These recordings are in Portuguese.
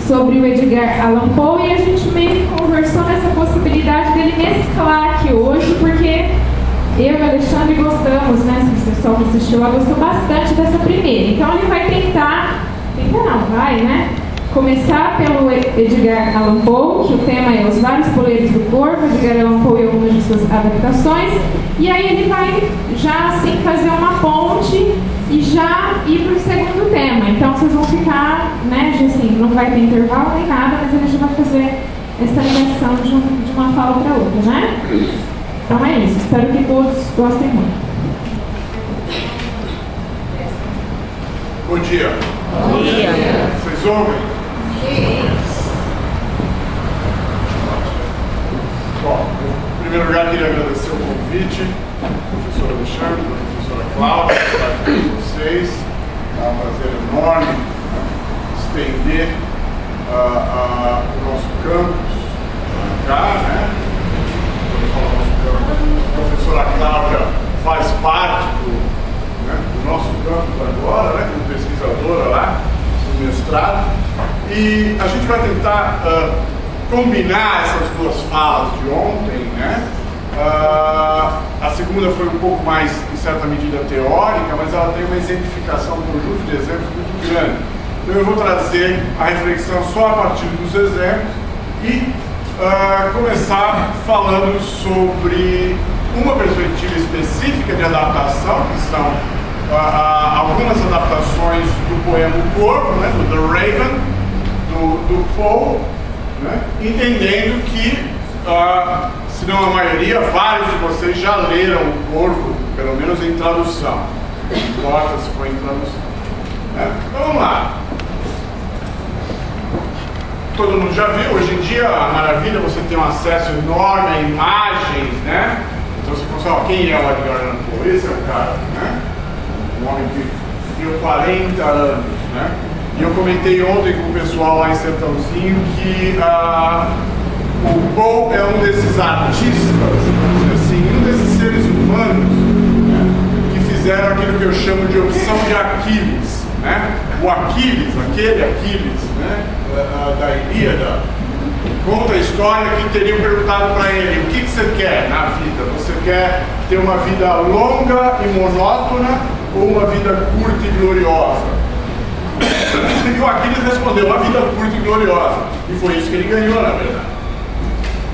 sobre o Edgar Allan Poe, e a gente meio que conversou nessa possibilidade dele mesclar aqui hoje, porque eu e o Alexandre gostamos, né? Se o pessoal que assistiu lá gostou bastante dessa primeira. Então ele vai começar pelo Edgar Allan Poe, que o tema é Os Vários Poleres do Corvo, Edgar Allan Poe e algumas de suas adaptações, e aí ele vai já assim fazer uma ponte e já ir para o segundo tema. Então vocês vão ficar, né, assim, não vai ter intervalo nem nada, mas ele já vai fazer essa ligação de uma fala para outra, né? Então é isso, espero que todos gostem muito. Bom dia. Bom dia. Vocês ouvem? Sim. Bom, em primeiro lugar, queria agradecer o convite, professor Alexandre, professora Cláudia, por estar aqui com vocês. É um prazer enorme estender o nosso campus cá, né? Quando eu falo nosso campus, a professora Cláudia faz parte do nosso campus agora, né, como pesquisadora lá, no mestrado, e a gente vai tentar combinar essas duas falas de ontem, né? A segunda foi um pouco mais, em certa medida, teórica, mas ela tem uma exemplificação, um conjunto de exemplos muito grande. Então eu vou trazer a reflexão só a partir dos exemplos e começar falando sobre uma perspectiva específica de adaptação, que são algumas adaptações do poema O Corvo, né, do The Raven, do Poe, né, entendendo que, se não a maioria, vários de vocês já leram O Corvo, pelo menos em tradução. Não importa se foi em tradução. Né? Então vamos lá. Todo mundo já viu, hoje em dia, a maravilha, você tem um acesso enorme a imagens, né? Então você consegue, quem é o Edgar Allan Poe? Esse é o cara, né? Um homem que viveu 40 anos, né? E eu comentei ontem com o pessoal lá em Sertãozinho que o Poe é um desses artistas, assim, um desses seres humanos, né, que fizeram aquilo que eu chamo de opção de Aquiles, né? O Aquiles, aquele Aquiles, né, da Ilíada, conta a história que teriam perguntado para ele: o que você quer na vida? Você quer ter uma vida longa e monótona ou uma vida curta e gloriosa? E o Aquiles respondeu: uma vida curta e gloriosa. E foi isso que ele ganhou, na verdade.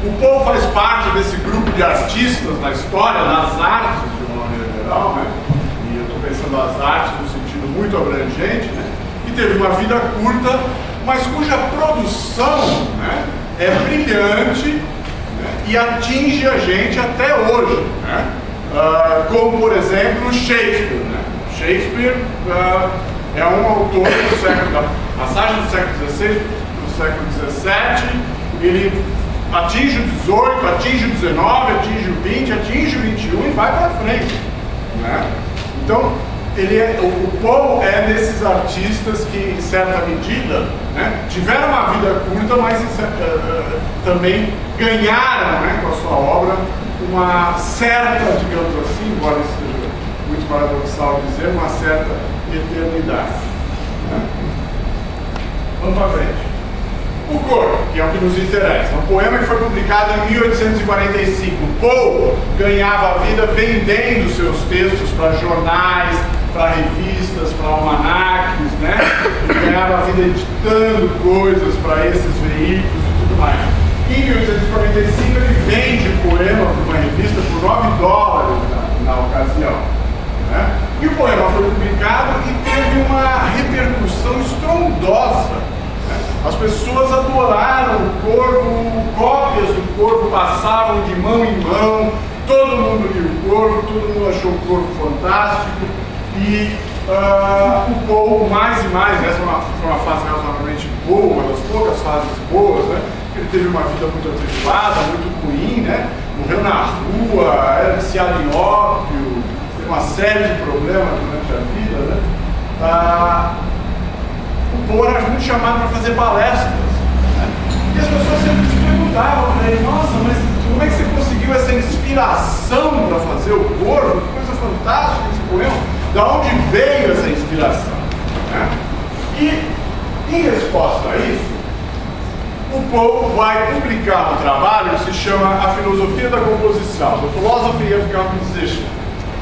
O Poe faz parte desse grupo de artistas na história, nas artes, de uma maneira geral, né? E eu estou pensando nas artes no sentido muito abrangente, né? Que teve uma vida curta, mas cuja produção, né, é brilhante, né, e atinge a gente até hoje, né? Como, por exemplo, Shakespeare, né? Shakespeare é um autor do século, da passagem do século XVI para o século XVII. Ele atinge o XVIII, atinge o XIX, atinge o XX, atinge o XXI e vai para frente, né? Então, o Poe é desses artistas que, em certa medida, né, tiveram uma vida curta, mas também ganharam, né, com a sua obra uma certa, digamos assim, embora isso seja muito paradoxal dizer, uma certa eternidade, né? Vamos para frente. O Corvo, que é o que nos interessa, um poema que foi publicado em 1845. Poe ganhava a vida vendendo seus textos para jornais, para revistas, para almanaques, né? Ele ganhava a vida editando coisas para esses veículos e tudo mais. Em 1845 ele vende o poema para uma revista por $9 na ocasião, né? E o poema foi publicado e teve uma repercussão estrondosa. As pessoas adoraram o Corvo, cópias do Corvo passavam de mão em mão, todo mundo lia o Corvo, todo mundo achou o Corvo fantástico, e o Poe mais e mais, essa foi uma fase razoavelmente boa, uma das poucas fases boas, né? Ele teve uma vida muito atribulada, muito ruim, né? Morreu na rua, era viciado em ópio, teve uma série de problemas durante a vida, né? O Poe era muito chamado para fazer palestras, né? E as pessoas sempre se perguntavam para ele: nossa, mas como é que você conseguiu essa inspiração para fazer o Corvo? Que coisa fantástica esse poema! Da onde veio essa inspiração, né? E em resposta a isso, o Poe vai publicar um trabalho que se chama A Filosofia da Composição, The Philosophy of Composition,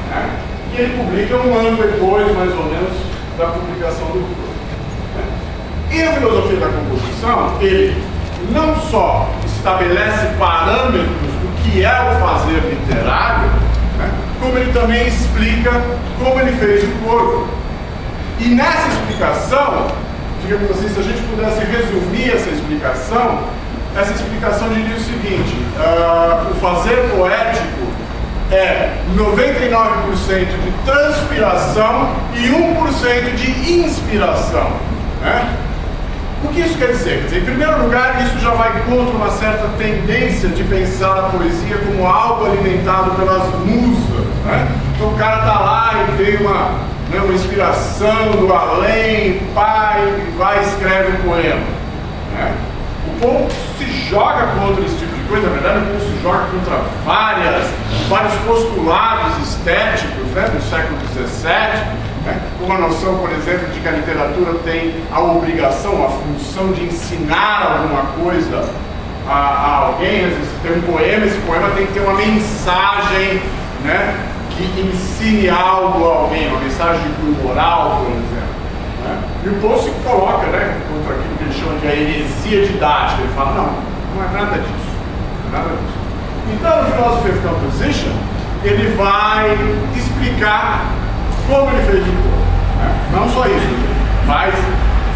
né? E ele publica um ano depois, mais ou menos, da publicação do Poe. E a Filosofia da Composição, ele não só estabelece parâmetros do que é o fazer literário, né? Como ele também explica como ele fez o corpo. E nessa explicação, digamos assim, se a gente pudesse resumir essa explicação diria o seguinte: o fazer poético é 99% de transpiração e 1% de inspiração, né? O que isso quer dizer? Quer dizer, em primeiro lugar, isso já vai contra uma certa tendência de pensar a poesia como algo alimentado pelas musas, né? Então o cara está lá e tem uma inspiração do além, vai e escreve um poema, né? O Poe se joga contra esse tipo de coisa. Na verdade, o Poe se joga contra vários postulados estéticos, né, do século XVII, né? Uma noção, por exemplo, de que a literatura tem a obrigação, a função de ensinar alguma coisa a alguém. Às vezes tem um poema, esse poema tem que ter uma mensagem, né, que ensine algo a alguém, uma mensagem de cunho moral, por exemplo, né? E o Poe se coloca, né, contra aquilo que ele chama de a heresia didática. Ele fala, não é nada disso, não é nada disso. Então, no Philosophy of Composition, ele vai explicar como ele fez o Poe, né? Não só isso, ele faz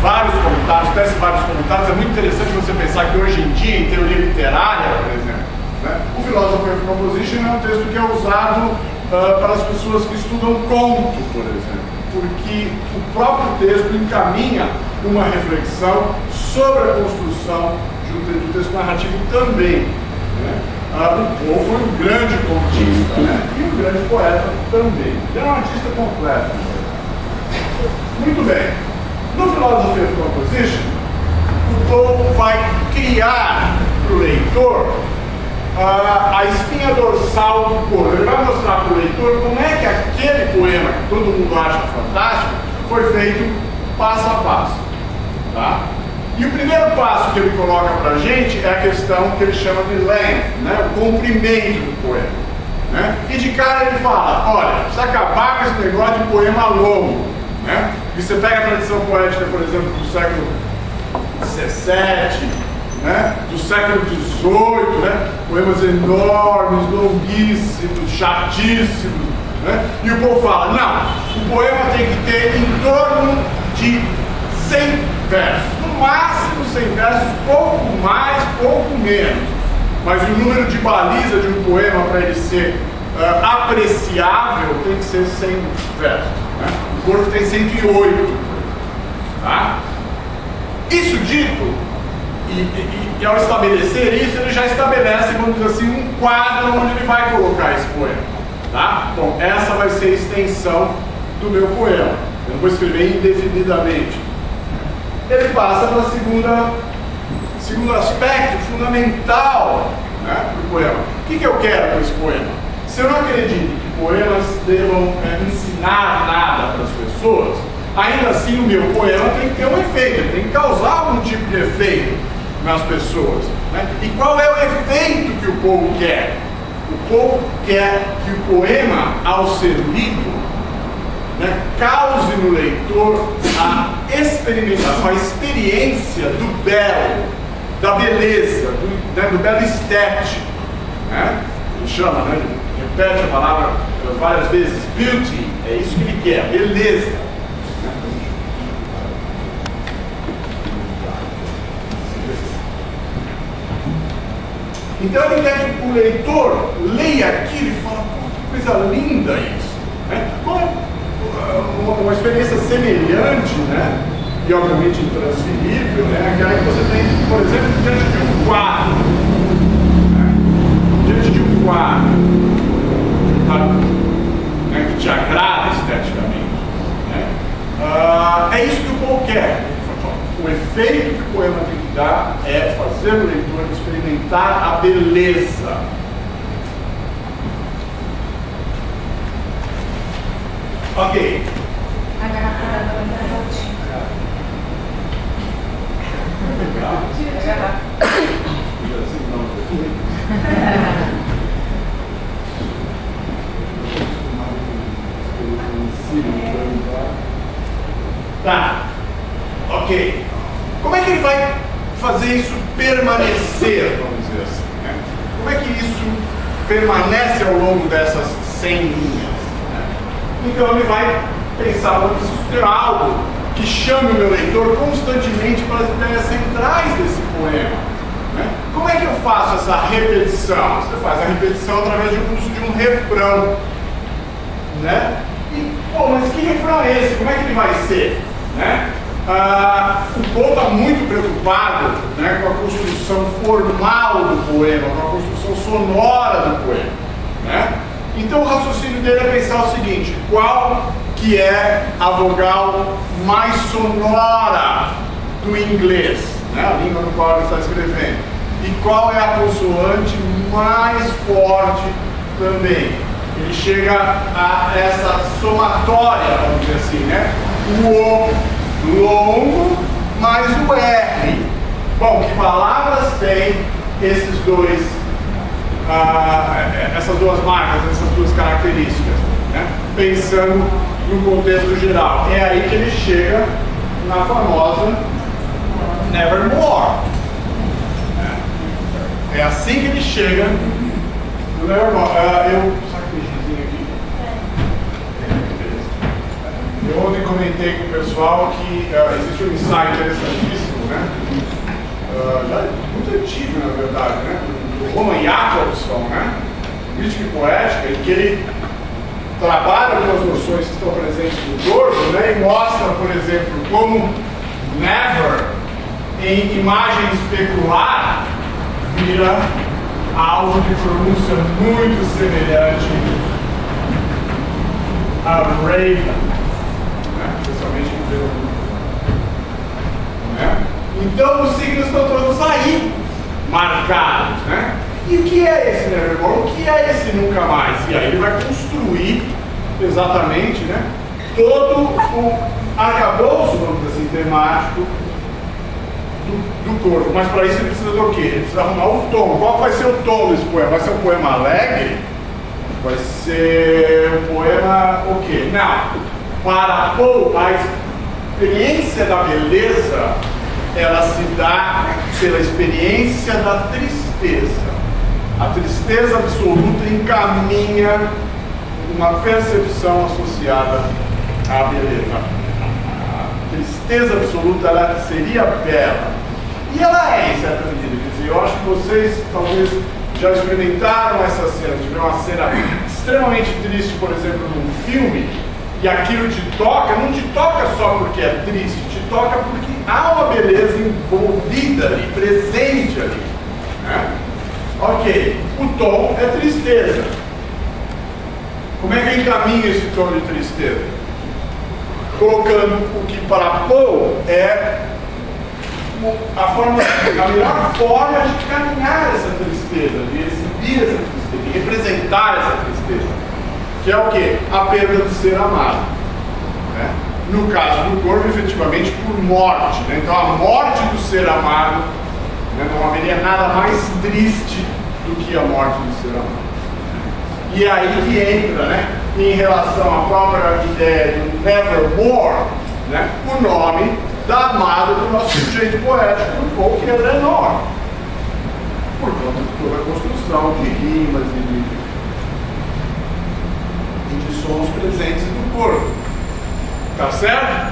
vários comentários, tece vários comentários. É muito interessante você pensar que hoje em dia, em teoria literária, por exemplo, né, o Philosophy of Composition é um texto que é usado para as pessoas que estudam conto, por exemplo, porque o próprio texto encaminha uma reflexão sobre a construção do texto narrativo também, né? O Poe foi um grande contista, né? E um grande poeta também. Ele é um artista completo. Muito bem. No Philosophy of Composition, o Poe vai criar para o leitor a espinha dorsal do poema. Ele vai mostrar para o leitor como é que aquele poema que todo mundo acha fantástico foi feito passo a passo, tá? E o primeiro passo que ele coloca para a gente é a questão que ele chama de length, né? O comprimento do poema, né? E de cara ele fala, olha, precisa acabar com esse negócio de poema longo, né? E você pega a tradição poética, por exemplo, do século XVII, né? Do século XVIII, né? Poemas enormes, longuíssimos, chatíssimos, né? E o Poe fala, não, o poema tem que ter em torno de 100 versos, no máximo 100 versos, pouco mais, pouco menos, mas o número de baliza de um poema para ele ser apreciável tem que ser 100 versos, né? O Corvo tem 108, tá? Isso dito, e ao estabelecer isso, ele já estabelece, vamos dizer assim, um quadro onde ele vai colocar esse poema, tá? Bom, essa vai ser a extensão do meu poema, eu não vou escrever indefinidamente. Ele passa para o segundo aspecto fundamental, né, do poema. O que eu quero com esse poema? Se eu não acredito que poemas devam ensinar nada para as pessoas, ainda assim o meu poema tem que ter um efeito, ele tem que causar algum tipo de efeito nas pessoas, né? E qual é o efeito que o Poe quer? O Poe quer que o poema, ao ser lido, né, cause no leitor a experimentação, a experiência do belo, da beleza, do belo estético, né? Ele chama, né? Ele repete a palavra várias vezes, beauty, é isso que ele quer, beleza. Então ele quer que o leitor leia aquilo e fala, pô, que coisa linda isso, né? Como uma experiência semelhante, né? E obviamente intransferível, né? Aquela que você tem, por exemplo, diante de um quadro, né? Diante de um quadro, né? Que te agrada esteticamente, né? É isso que o Poe quer. O efeito que o poema tem que dar é fazer o leitor experimentar a beleza. Ok. A garrafa da Tá, ok. Como é que ele vai fazer isso permanecer, vamos dizer assim, né? Como é que isso permanece ao longo dessas 100 linhas? Né? Então ele vai pensar, eu preciso ter algo que chame o meu leitor constantemente para as ideias centrais desse poema. Né? Como é que eu faço essa repetição? Você faz a repetição através do uso de um refrão. Né? E, pô, mas que refrão é esse? Como é que ele vai ser? Né? O Poe está muito preocupado, né, com a construção formal do poema, com a construção sonora do poema. Né? Então o raciocínio dele é pensar o seguinte: qual que é a vogal mais sonora do inglês, né, a língua no qual ele está escrevendo, e qual é a consoante mais forte também. Ele chega a essa somatória, vamos dizer assim, né? O longo mais o R. Bom, que palavras tem esses dois, essas duas marcas, essas duas características, né? Pensando no contexto geral. É aí que ele chega na famosa Nevermore. É assim que ele chega no Nevermore. Eu ontem comentei com o pessoal que existe um ensaio interessantíssimo, né? Já muito antigo, na verdade, né? Do Roman Jakobson, né? Crítica e poética, em que ele trabalha com as noções que estão presentes no corpo, né? E mostra, por exemplo, como never, em imagem especular, vira algo de pronúncia muito semelhante a Raven. Especialmente no verão. Né? Então os signos estão todos aí, marcados. Né? E o que é esse Nevermore? O que é esse nunca mais? E aí ele vai construir exatamente, né, todo o arcabouço, vamos dizer assim, temático do corpo. Mas para isso ele precisa do quê? Ele precisa arrumar o tom. Qual vai ser o tom desse poema? Vai ser um poema alegre? Vai ser um poema o quê? Não. Para Poe, a experiência da beleza, ela se dá pela experiência da tristeza. A tristeza absoluta encaminha uma percepção associada à beleza. A tristeza absoluta, ela seria bela. E ela é, em certa medida. Quer dizer, eu acho que vocês talvez já experimentaram essa cena, tiveram uma cena extremamente triste, por exemplo, num filme, e aquilo te toca, não te toca só porque é triste, te toca porque há uma beleza envolvida ali, presente ali. Né? Ok, o tom é tristeza. Como é que eu encaminho esse tom de tristeza? Colocando o que para Poe é a melhor forma de caminhar essa tristeza, de exibir essa tristeza, de representar essa tristeza. Que é o quê? A perda do ser amado. Né? No caso do corpo, efetivamente, por morte. Né? Então, a morte do ser amado, né? Não haveria nada mais triste do que a morte do ser amado. E aí que entra, né, em relação à própria ideia do Nevermore, né, o nome da amada do nosso sujeito poético, do Poe, que é Lenore. Por conta de toda a construção de rimas e de sons presentes no corpo. Tá certo?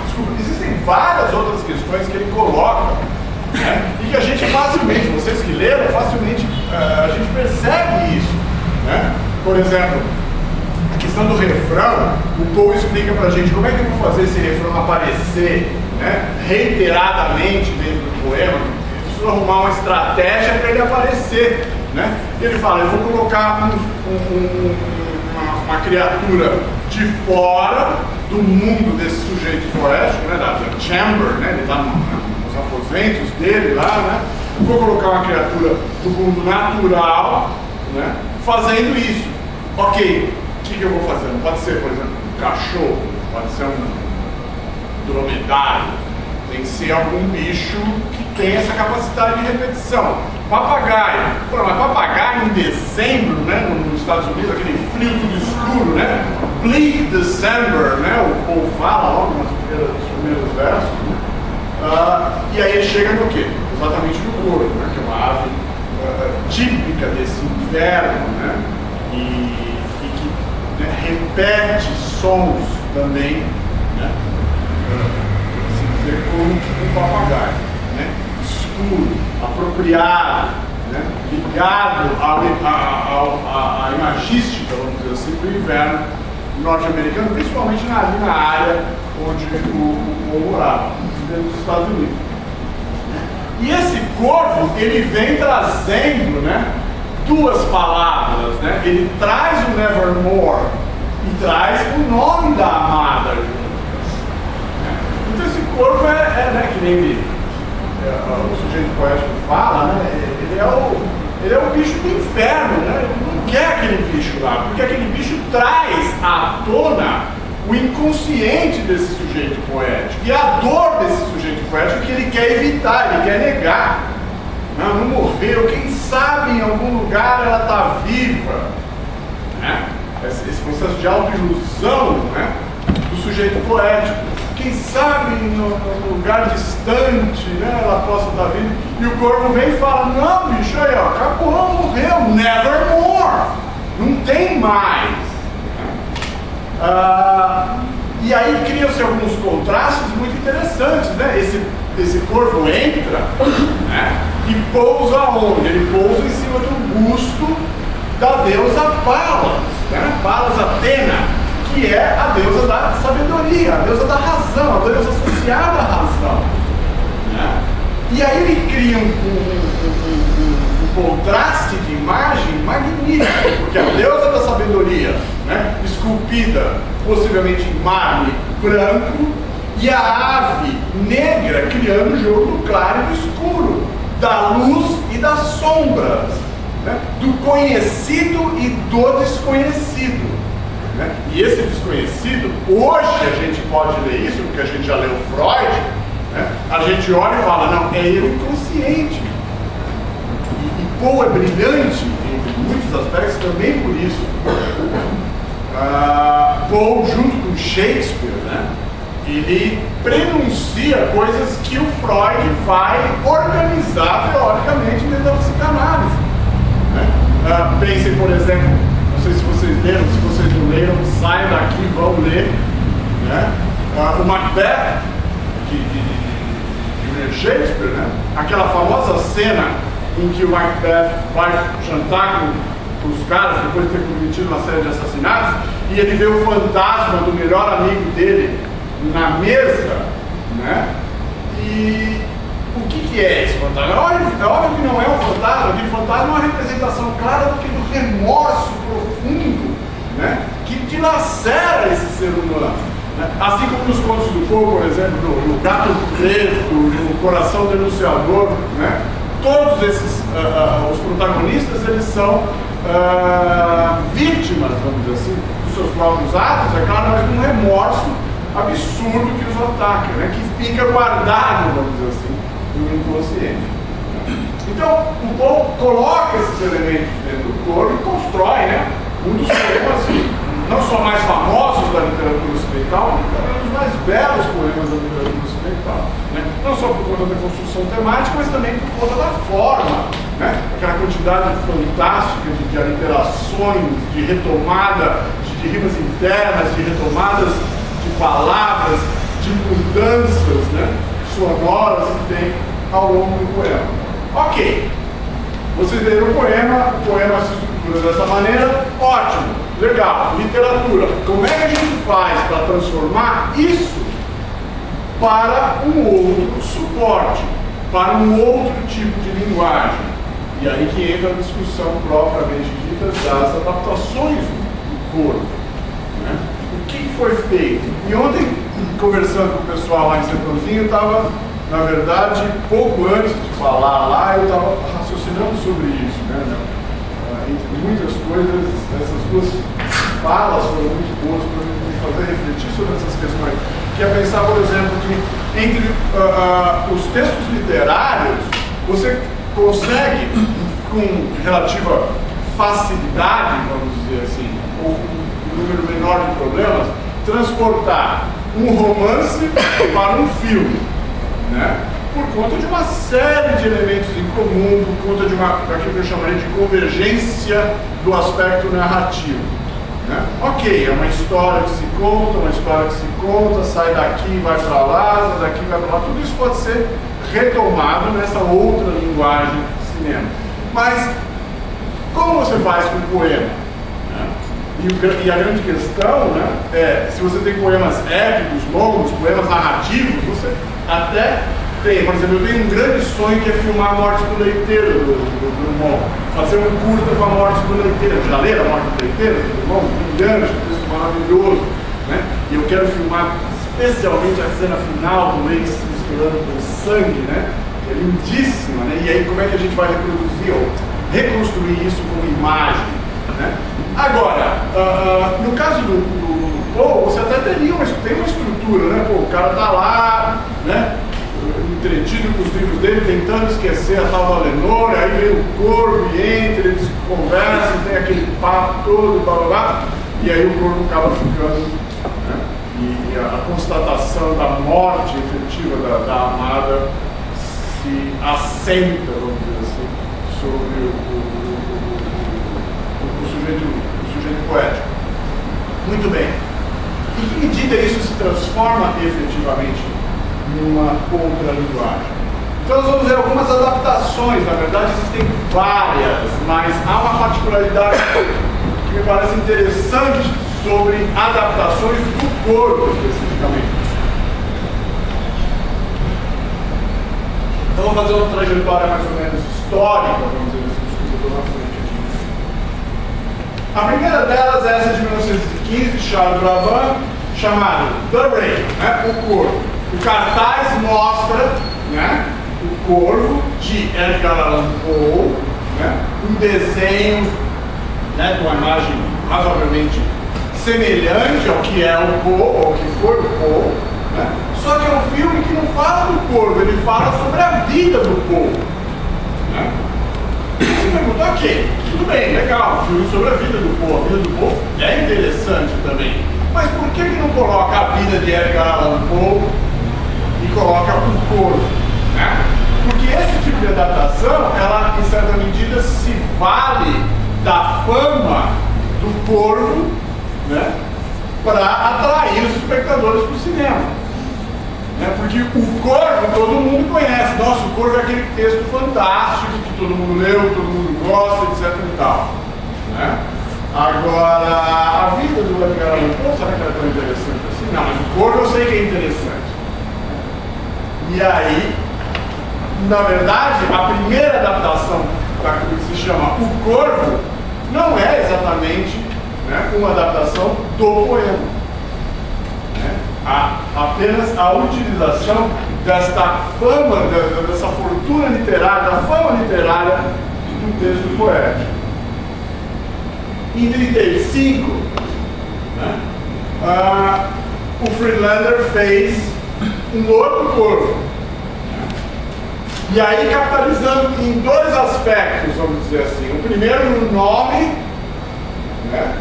Desculpa, existem várias outras questões que ele coloca, né, e que a gente facilmente, vocês que leram, facilmente a gente percebe isso. Né? Por exemplo, a questão do refrão, o Poe explica pra gente como é que eu vou fazer esse refrão aparecer, né, reiteradamente dentro do poema. Eu preciso arrumar uma estratégia para ele aparecer. Né? Ele fala, eu vou colocar uma criatura de fora do mundo desse sujeito poético, né, da chamber, né, ele está nos aposentos dele lá, né? Eu vou colocar uma criatura do mundo natural, né, fazendo isso. Ok, o que eu vou fazer? Não pode ser, por exemplo, um cachorro, pode ser um dromedário, Tem que ser algum bicho que tem essa capacidade de repetição. Papagaio. Pô, mas papagaio em dezembro, né, nos Estados Unidos, aquele frio tudo escuro, né? Bleak December, né? O povo fala logo nos primeiros versos. E aí chega no quê? Exatamente no corvo, né? Que é uma ave típica desse inverno, né? E que, né, repete sons também, né? Como um papagaio, né? Escuro, apropriado, né? Ligado à imagística, vamos dizer assim, do inverno norte-americano, principalmente ali na área onde o povo morava, dentro dos Estados Unidos. E esse corvo, ele vem trazendo, né, duas palavras, né? Ele traz o Nevermore e traz o nome da amada juntas. Então esse corvo né, que nem o sujeito poético fala, né? Ele é o bicho do inferno, né? Ele não quer aquele bicho lá, porque aquele bicho traz à tona o inconsciente desse sujeito poético e a dor desse sujeito poético que ele quer evitar, ele quer negar. Não morreu, quem sabe em algum lugar ela está viva, né? Esse processo de autoilusão, né, do sujeito poético. Quem sabe no lugar distante, né, ela possa estar viva. E o corvo vem e fala: não, bicho, aí, ó, acabou, morreu, nevermore, não tem mais. E aí criam-se alguns contrastes muito interessantes, né? Esse corvo entra, né, e pousa onde? Ele pousa em cima do busto da deusa Palas, né? Palas Atena, que é a deusa da sabedoria, a deusa da razão, a deusa associada à razão, né? E aí ele cria um contraste de imagem magnífico, porque a deusa da sabedoria, né, esculpida possivelmente em mármore branco, e a ave negra criando o jogo do claro e do escuro, da luz e das sombras, né, do conhecido e do desconhecido, né? E esse desconhecido, hoje a gente pode ler isso, porque a gente já leu Freud, né? A gente olha e fala: não, é eu inconsciente. E Poe é brilhante em muitos aspectos também por isso. Poe, junto com Shakespeare, né, ele prenuncia coisas que o Freud vai organizar teoricamente dentro da psicanálise, né? Pensem, por exemplo, não sei se vocês leram, se vocês não leram, saiam daqui e vão ler, né? O Macbeth de William Shakespeare, né? Aquela famosa cena em que o Macbeth vai jantar com os caras depois de ter cometido uma série de assassinatos, e ele vê o fantasma do melhor amigo dele na mesa, né? E o que é esse fantasma? É óbvio que não é um fantasma. Aquele fantasma é uma representação clara do remorso profundo, né, que dilacera esse ser humano, né? Assim como nos contos do Poe, por exemplo, no Gato Preto, no Coração Denunciador, né? Todos esses os protagonistas, eles são vítimas, vamos dizer assim, dos seus próprios atos, é claro, mas um remorso absurdo que os ataca, né? Que fica guardado, vamos dizer assim, no inconsciente. Então, o Poe coloca esses elementos dentro do corpo e constrói, né, um dos poemas não só mais famosos da literatura ocidental, mas também um dos mais belos poemas da literatura ocidental, né? Não só por conta da construção temática, mas também por conta da forma, né? Aquela quantidade fantástica de aliterações, de retomada, de rimas internas, de retomadas de palavras, de mudanças, né, sonoras que tem ao longo do poema. Ok, vocês leram o poema se estrutura dessa maneira, ótimo, legal, literatura. Como é que a gente faz para transformar isso para um outro suporte, para um outro tipo de linguagem? E aí que entra a discussão propriamente dita das adaptações do corpo, né? O que foi feito? E ontem, conversando com o pessoal lá em Sertãozinho, eu estava, na verdade, pouco antes de falar lá, eu estava raciocinando sobre isso, né? Entre muitas coisas, essas duas falas foram muito boas para me fazer refletir sobre essas questões. que é pensar, por exemplo, que entre os textos literários, você consegue, com relativa facilidade, vamos dizer assim, ou um número menor de problemas, transportar um romance para um filme, né? Por conta de uma série de elementos em comum, por conta de daquilo que eu chamaria de convergência do aspecto narrativo, né? Ok, é uma história que se conta, sai daqui, vai para lá, sai daqui, vai para lá, tudo isso pode ser retomado nessa outra linguagem de cinema. Mas, como você faz com o poema? Né? E a grande questão, né, é, se você tem poemas épicos, longos, poemas narrativos, você até tem, por exemplo, eu tenho um grande sonho que é filmar a morte do leiteiro do Drummond, fazer um curta com a morte do leiteiro. Já leram a morte do leiteiro do Drummond? Brilhante, um texto maravilhoso, né? E eu quero filmar especialmente a cena final do leite se misturando com sangue, né? É lindíssima, né? E aí como é que a gente vai reproduzir ou reconstruir isso como imagem, né? Agora, no caso do Poe, você até tem uma estrutura, né? Pô, o cara tá lá, né? Entretido com os livros dele, tentando esquecer a tal da Lenore, aí vem o corvo e entra, eles conversam, tem aquele papo todo, blá blá blá, e aí o corvo acaba ficando, né? E a constatação da morte efetiva da amada se assenta, vamos dizer assim, sobre o sujeito poético. Muito bem. Em que medida isso se transforma efetivamente numa outra linguagem? Então nós vamos ver algumas adaptações, na verdade existem várias, mas há uma particularidade que me parece interessante sobre adaptações do corpo especificamente. Então vou fazer uma trajetória mais ou menos histórica, vamos dizer assim, que eu estou na frente aqui. A primeira delas é essa de 1915, de Charles Bravin, chamada The Ray, né, o corvo. O cartaz mostra, né, o corvo de Edgar Allan Poe, né, um desenho, né, com uma imagem razoavelmente semelhante ao que é o Poe, ou que foi o Poe, né, só que é um filme que não fala do corvo, ele fala sobre a vida do Poe. Né. Você pergunta, ok, tudo bem, legal, filme sobre a vida do Poe. A vida do Poe é interessante também, mas por que não coloca a vida de Edgar Allan Poe e coloca o corvo, né? Porque esse tipo de adaptação, ela em certa medida se vale da fama do corvo, né, para atrair os espectadores para o cinema, né? Porque o corvo todo mundo conhece. Nossa, o corvo é aquele texto fantástico que todo mundo leu, todo mundo gosta, etc e tal, né? Agora, a vida do Edgar Allan Poe, será que ela é tão interessante assim? Não, mas o corvo eu sei que é interessante. E aí, na verdade, a primeira adaptação que se chama O Corvo não é exatamente, né, uma adaptação do poema. Né? Apenas a utilização desta fama, dessa fortuna literária, da fama literária do texto poético. Em 1935, né, o Friedlander fez um outro corvo. E aí capitalizando em dois aspectos, vamos dizer assim. O primeiro no nome, né,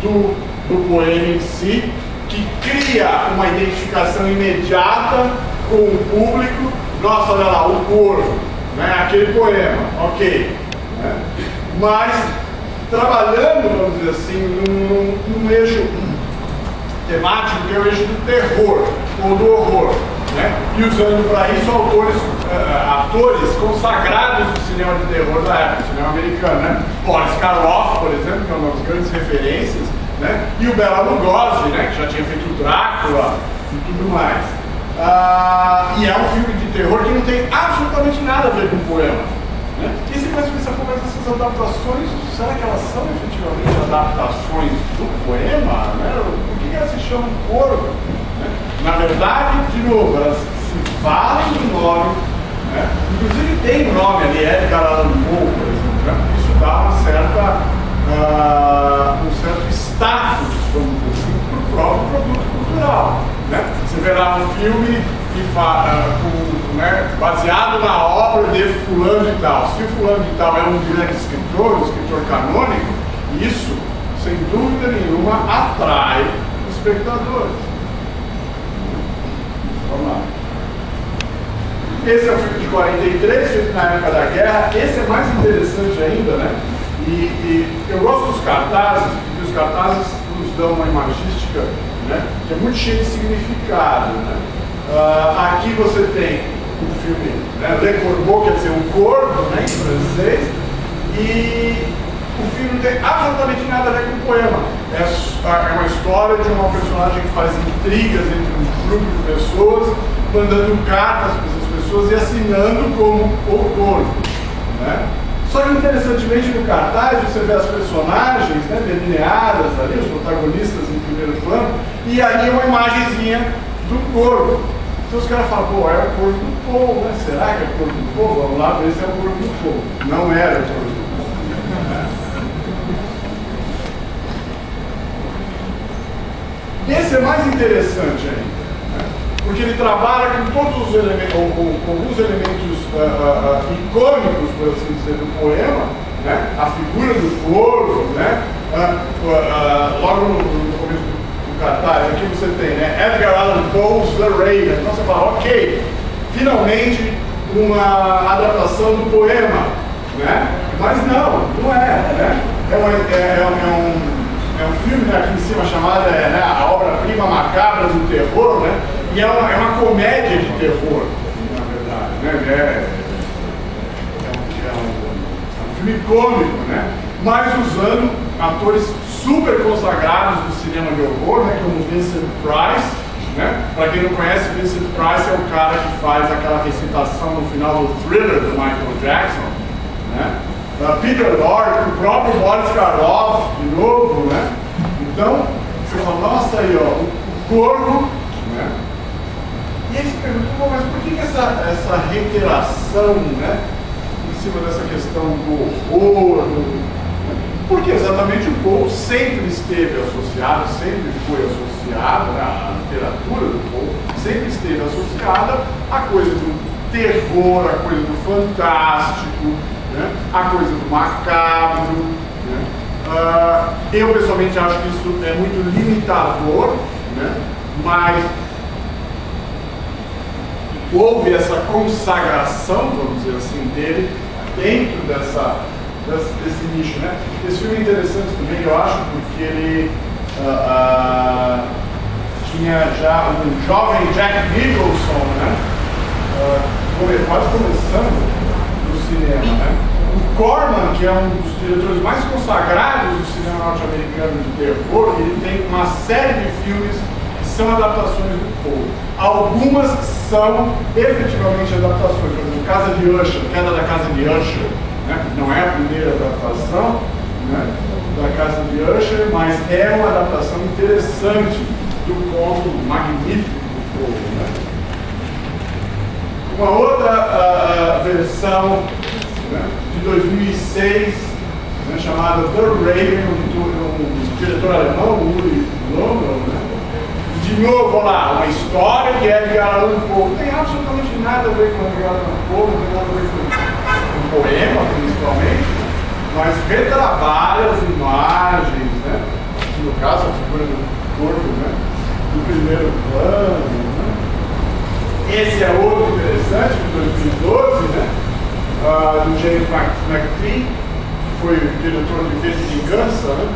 do poema em si, que cria uma identificação imediata com o público. Nossa, olha lá, o corvo, né, aquele poema, ok. Né? Mas trabalhando, vamos dizer assim, num eixo temático que é o eixo do terror ou do horror, né? E usando para isso atores consagrados do cinema de terror da época, do cinema americano, né? Boris Karloff, por exemplo, que é uma das grandes referências, né? E o Bela Lugosi, né, que já tinha feito o Drácula e tudo mais. E é um filme de terror que não tem absolutamente nada a ver com o poema, né? E se você pensar como essas adaptações, será que elas são efetivamente adaptações do poema? Né? Por que elas se chamam corvo? Né? Na verdade, de novo, elas se valem do nome, né? Inclusive tem o nome ali, Edgar Allan Poe, por exemplo, né? Isso dá um certo status, vamos dizer assim, para o próprio produto cultural, né? Você verá um filme baseado na obra de fulano de tal. Se o fulano de tal é um grande escritor, um escritor canônico, isso, sem dúvida nenhuma, atrai espectadores. Vamos lá. Esse é o filme de 43, feito na época da guerra. Esse é mais interessante ainda, né? E eu gosto dos cartazes, porque os cartazes nos dão uma imagística, né, que é muito cheia de significado, né? Aqui você tem o filme, né, Le Corbeau, quer dizer, um corvo, né, em francês, e o filme não tem absolutamente nada a ver com o poema. É uma história de uma personagem que faz intrigas entre um grupo de pessoas, mandando cartas para essas pessoas e assinando como o corvo, né? Só que, interessantemente, no cartaz você vê as personagens, né, delineadas ali, os protagonistas em primeiro plano, e ali uma imagenzinha do corvo. Então os caras falam, pô, era o corvo do povo, né? Será que é o corvo do povo? Vamos lá ver se é o corvo do povo. Não era o corvo do povo. Esse é mais interessante ainda, né? Porque ele trabalha com todos os elementos, com alguns elementos icônicos, por assim dizer, do poema, né? A figura do corvo, né? Logo no começo do cartaz, aqui você tem, né? Edgar Allan Poe's The Raven. Então você fala, ok, finalmente uma adaptação do poema, né? Mas não é, né? É um filme, né, aqui em cima chamado, né, a obra-prima macabra do terror, né? E é uma comédia de terror, na verdade, né? É um filme cômico, né? Mas usando atores super consagrados do cinema de horror, né? Como Vincent Price, né? Para quem não conhece, Vincent Price é o cara que faz aquela recitação no final do Thriller do Michael Jackson, né? Peter Lorre, o próprio Boris Karloff, de novo, né? Então, você fala, nossa, aí, ó, o corvo, né? E aí você pergunta, mas por que essa reiteração, né? Em cima dessa questão do horror, porque exatamente o povo sempre esteve associado, sempre foi associado, né? A literatura do povo sempre esteve associada à coisa do terror, à coisa do fantástico, né? A coisa do macabro, né? Eu pessoalmente acho que isso é muito limitador, né? Mas houve essa consagração, vamos dizer assim, dele dentro desse nicho, né? Esse filme é interessante também, eu acho, porque ele tinha já um jovem Jack Nicholson, né? Quase começando cinema, né? O Corman, que é um dos diretores mais consagrados do cinema norte-americano de terror, ele tem uma série de filmes que são adaptações do povo. Algumas são efetivamente adaptações, por exemplo, Casa de Usher, Queda da Casa de Usher, né? Não é a primeira adaptação, né, da Casa de Usher, mas é uma adaptação interessante do conto magnífico do povo, né? Uma outra versão, né, de 2006, né, chamada The Raven, um diretor alemão, Uri London, né? De novo, lá, uma história de Edgar Allan Poe. Não tem absolutamente nada a ver com Edgar Allan Poe, não tem nada a ver com o poema, principalmente, mas retrabalha as imagens, né? No caso, a figura do corpo, né? Do primeiro plano, né? Esse é outro interessante, de 2012, né? Do James McPhee, que foi o diretor de V de Vingança, né?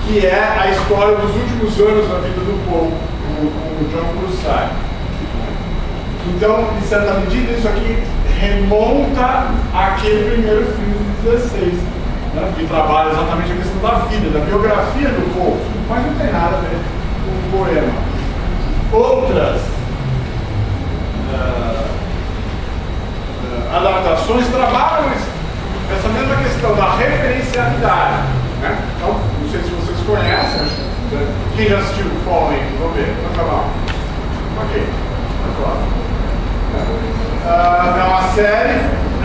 Que é a história dos últimos anos da vida do povo, com o John Cusack. Então, em certa medida, isso aqui remonta àquele primeiro filme de 16, né? Que trabalha exatamente a questão da vida, da biografia do povo, mas não tem nada a ver com o poema. Outras adaptações trabalham essa mesma questão da referencialidade, né? Então, não sei se vocês conhecem, quem já assistiu o Fallen, vamos ver, vamos acabar. Ok, é uma série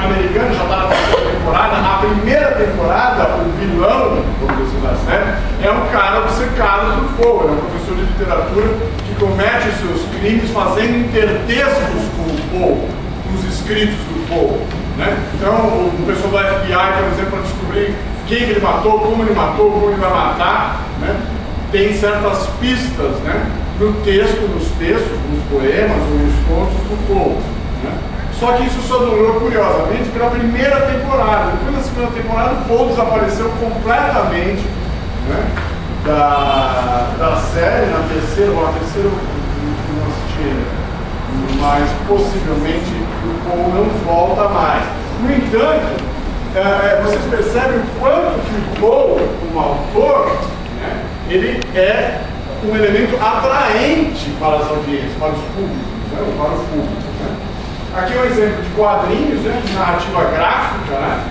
americana, já está na terceira temporada. A primeira temporada, o vilão, vamos dizer, da série, é um cara obcecado por fogo, é um professor de literatura que comete os seus crimes fazendo intertextos com o povo, com os escritos do povo. Né? Então, o pessoal do FBI, por exemplo, para descobrir quem ele matou, como ele vai matar, né? Tem certas pistas, né? No texto, nos textos, nos poemas ou nos contos do povo. Né? Só que isso só durou, curiosamente, pela primeira temporada. Depois da segunda temporada, o povo desapareceu completamente, né? da série. Na terceira eu não assisti ainda, mas possivelmente o povo não volta mais. No entanto, vocês percebem o quanto que o Poe, como autor, né, ele é um elemento atraente para as audiências, para os públicos, né, ou para os públicos. Né. Aqui é um exemplo de quadrinhos, né, de narrativa gráfica, né,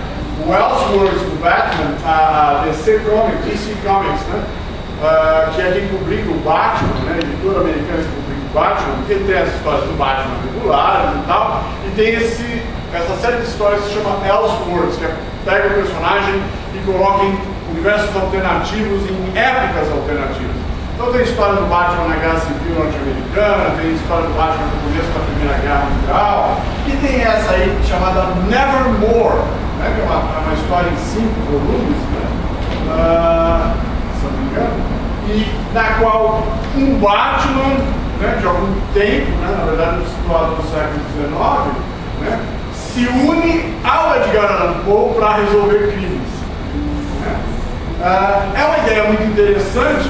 o Elseworlds do Batman, a DC Comics, né, que é quem publica o Batman, né, a editora americana que publica o Batman, porque tem as histórias do Batman regulares e tal, e tem essa série de histórias que se chama Elseworlds, que pega o personagem e coloca em universos alternativos, em épocas alternativas. Então tem história do Batman na Guerra Civil Norte-Americana, tem história do Batman no começo da Primeira Guerra Mundial, e tem essa aí chamada Nevermore, né, que é uma história em 5 volumes, né, se não me engano, e na qual um Batman, né, de algum tempo, né, na verdade situado no século XIX, né, se une ao Edgar Allan Poe para resolver crimes. Né? É uma ideia muito interessante,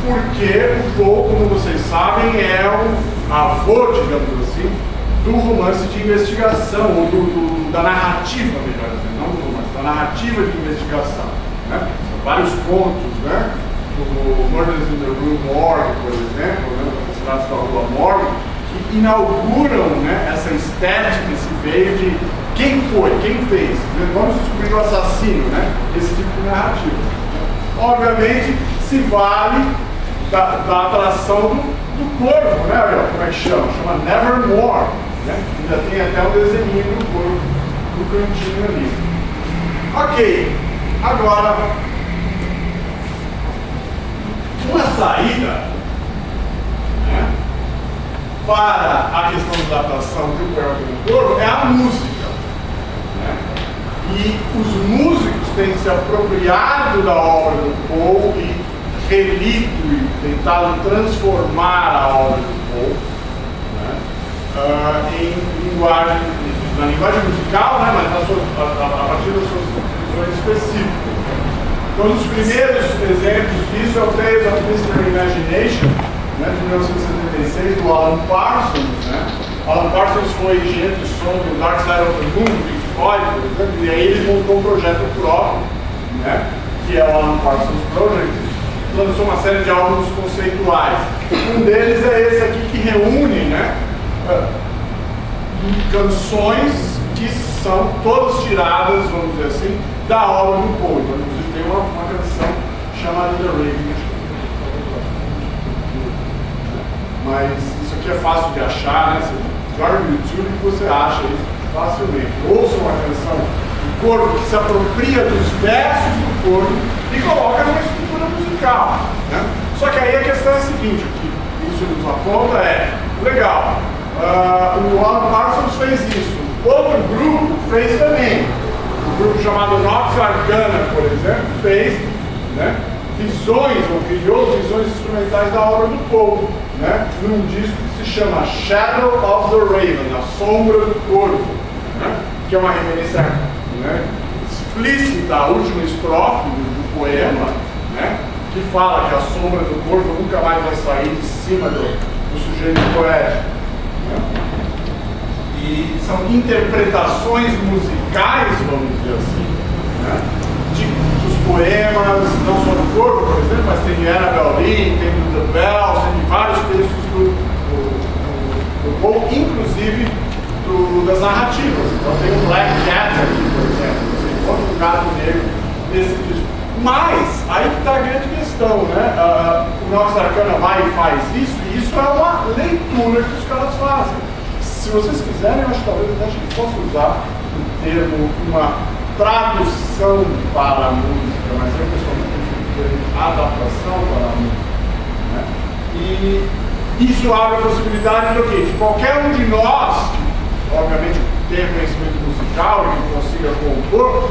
porque o Poe, como vocês sabem, é o avô, digamos assim, do romance de investigação, ou da narrativa, melhor dizendo, não do romance, da narrativa de investigação. Né? São vários contos, né? O Murders in the Rue Morgue, por exemplo, né? Os assassinatos da Rua Morgue, que inauguram, né, essa estética, esse veio de quem foi, quem fez, né? Vamos descobrir o assassino, né? Esse tipo de narrativa. Obviamente, se vale da atração do corvo, né? Olha, como é que chama? Chama Nevermore. Né? Ainda tem até um desenho do corvo no cantinho ali. Ok, agora, uma saída, né, para a questão da adaptação do Perto do Corvo é a música. Né? E os músicos têm se apropriado da obra do Poe e relido e tentado transformar a obra do Poe, né, em linguagem, na linguagem musical, né, mas a partir das suas visões específicas. Um dos primeiros exemplos disso é o Tales of Mystery Imagination, né, de 1976, do Alan Parsons. Né? Alan Parsons foi engenheiro de som do Dark Side of the Moon, do Pink Floyd, por exemplo, e aí ele montou um projeto próprio, né, que é o Alan Parsons Project, lançou uma série de álbuns conceituais. Um deles é esse aqui, que reúne, né, canções que são todas tiradas, vamos dizer assim, da obra do Poe. Então, inclusive tem uma canção chamada The Raven. Mas isso aqui é fácil de achar, né? Você joga no YouTube e você acha isso facilmente. Ouça uma canção do corpo que se apropria dos versos do corpo e coloca numa estrutura musical. Né? Só que aí a questão é a seguinte, o que isso nos aponta é, legal, o Alan Parsons fez isso, outro grupo fez também. O grupo chamado Nox Arcana, por exemplo, fez, né, visões, ou criou visões instrumentais da obra do Poe, né, num disco que se chama Shadow of the Raven, a sombra do corvo, né, que é uma referência, né, explícita à última estrofe do poema, né, que fala que a sombra do corvo nunca mais vai sair de cima do sujeito poético. Né. E são interpretações musicais, vamos dizer assim, né, dos poemas, não só do corpo, por exemplo, mas tem de Annabel Lee, tem do The Bells, tem de vários textos do Poe, inclusive das narrativas. Então tem o Black Cat aqui, por exemplo, você encontra um gato negro nesse disco. Mas, aí que está a grande questão, né? O Nox Arcana vai e faz isso, e isso é uma leitura que os caras fazem. Se vocês quiserem, eu acho que talvez a gente possa usar o termo, uma tradução para a música, mas eu pessoalmente prefiro adaptação para a música. Né? E isso abre a possibilidade do quê? De qualquer um de nós, que obviamente tenha conhecimento musical e que consiga compor,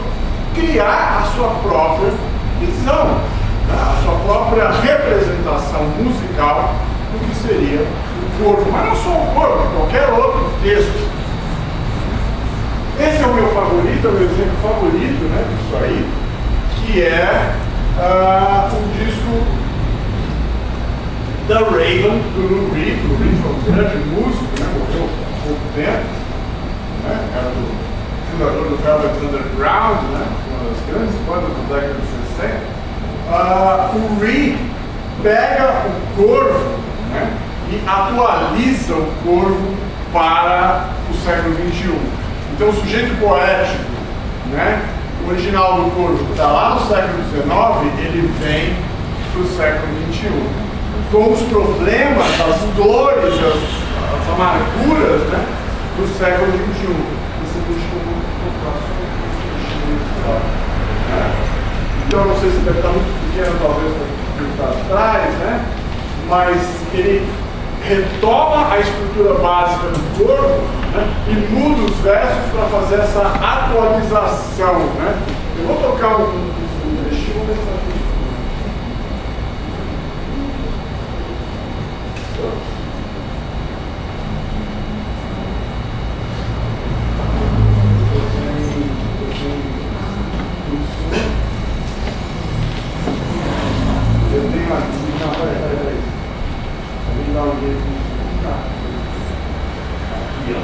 criar a sua própria visão, a sua própria representação musical do que seria o corpo, mas não só o corpo, qualquer outro texto. Esse é o meu favorito, é o meu exemplo favorito, né, disso aí, que é o disco da Raven, do Lou Reed. O Reed foi um grande músico, né, morreu há pouco tempo, né, era do fundador do Velvet Underground, né, uma das grandes bandas da década de 60. O Reed pega o corvo, né, e atualiza o corvo para o século XXI. Então o sujeito poético, né, o original do corvo, que está lá no século XIX, ele vem para o século XXI. Com os problemas, as dores, as amarguras, né, do século XXI. Você deixou então não sei se deve estar muito pequeno, talvez para trás, né, mas ele retoma a estrutura básica do corpo, né, e muda os versos para fazer essa atualização, né. Eu vou tocar um trechinho, vou ver se tá aqui. Eu tenho aqui, não, peraí. Vou dar um jeito de ficar. Aqui, ó.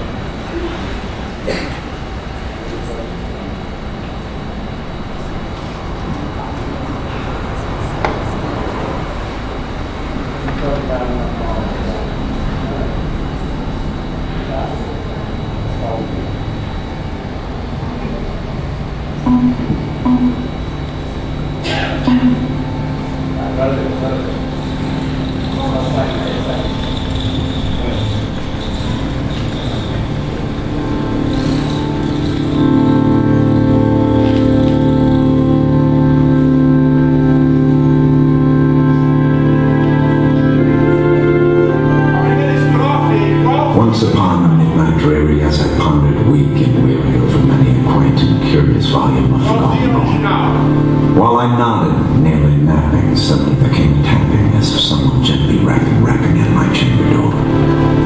Once upon a midnight dreary, as I pondered weak and weary over many a quaint and curious volume of forgotten lore. While I nodded, nearly napping, suddenly there came a tapping, as of someone gently rapping at my chamber door.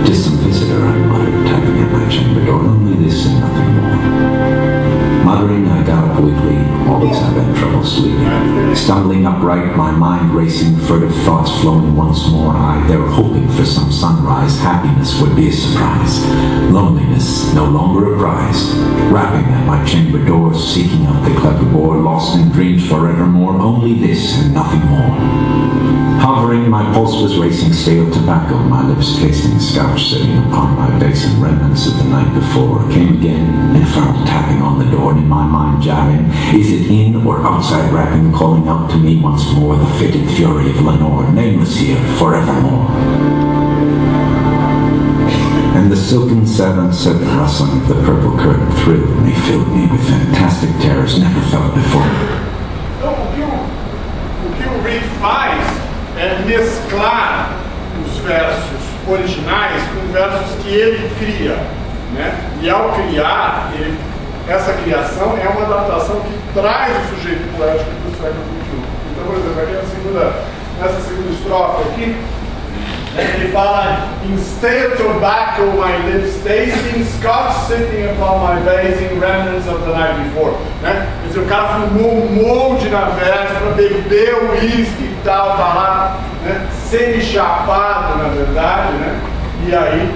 "'Tis some visitor," I muttered, tapping at my chamber door, "only this and nothing more." Muttering, I got up weakly, always I've had trouble sleeping. Stumbling upright, my mind racing, furtive thoughts flowing once more, I there hoping for some sunrise, happiness would be a surprise. Loneliness no longer a prize. Rapping at my chamber door, seeking out the clever bore, lost in dreams forevermore, only this and nothing more. Hovering, my pulse was racing, stale tobacco, my lips tasting a scotch sitting upon my basin, remnants of the night before. Came again and found tapping on the door, and in my mind jabbing, is it in or outside rapping, calling out to me once more the fitted fury of Lenore, nameless here forevermore. And the silken uncertain rustling of the purple curtain thrilled me, filled me with fantastic terrors never felt before. Então, o que o Reed faz é mesclar os versos originais com versos que ele cria, né? E ao criar, essa criação é uma adaptação que traz o sujeito poético do século XXI. Então, por exemplo, aqui nessa segunda estrofe aqui, ele fala: "Instead of tobacco my lips tasting, scotch sitting upon my basin, remnants of the night before." Né? Quer dizer, o cara fumou um monte na véspera, bebeu uísque e tal, tá lá, né? Semi-chapado, na verdade, né? E aí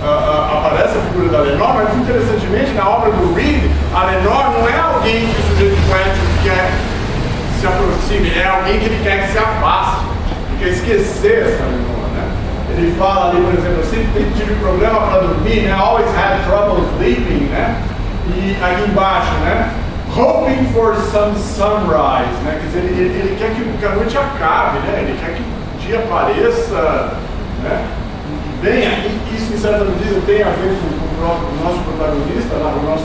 aparece a figura da Lenore, mas interessantemente na obra do Reed, a Lenore não é alguém que o sujeito poético quer que se aproxime, é alguém que ele quer que se afaste, que quer esquecer essa Lenore. Ele fala ali, por exemplo, eu sempre tive problema para dormir, né? Always had trouble sleeping, né? E aqui embaixo, né? Hoping for some sunrise, né? Quer dizer, ele quer que a noite acabe, né? Ele quer que o dia apareça, né? E venha, e isso em certa medida tem a ver com o nosso protagonista, o nosso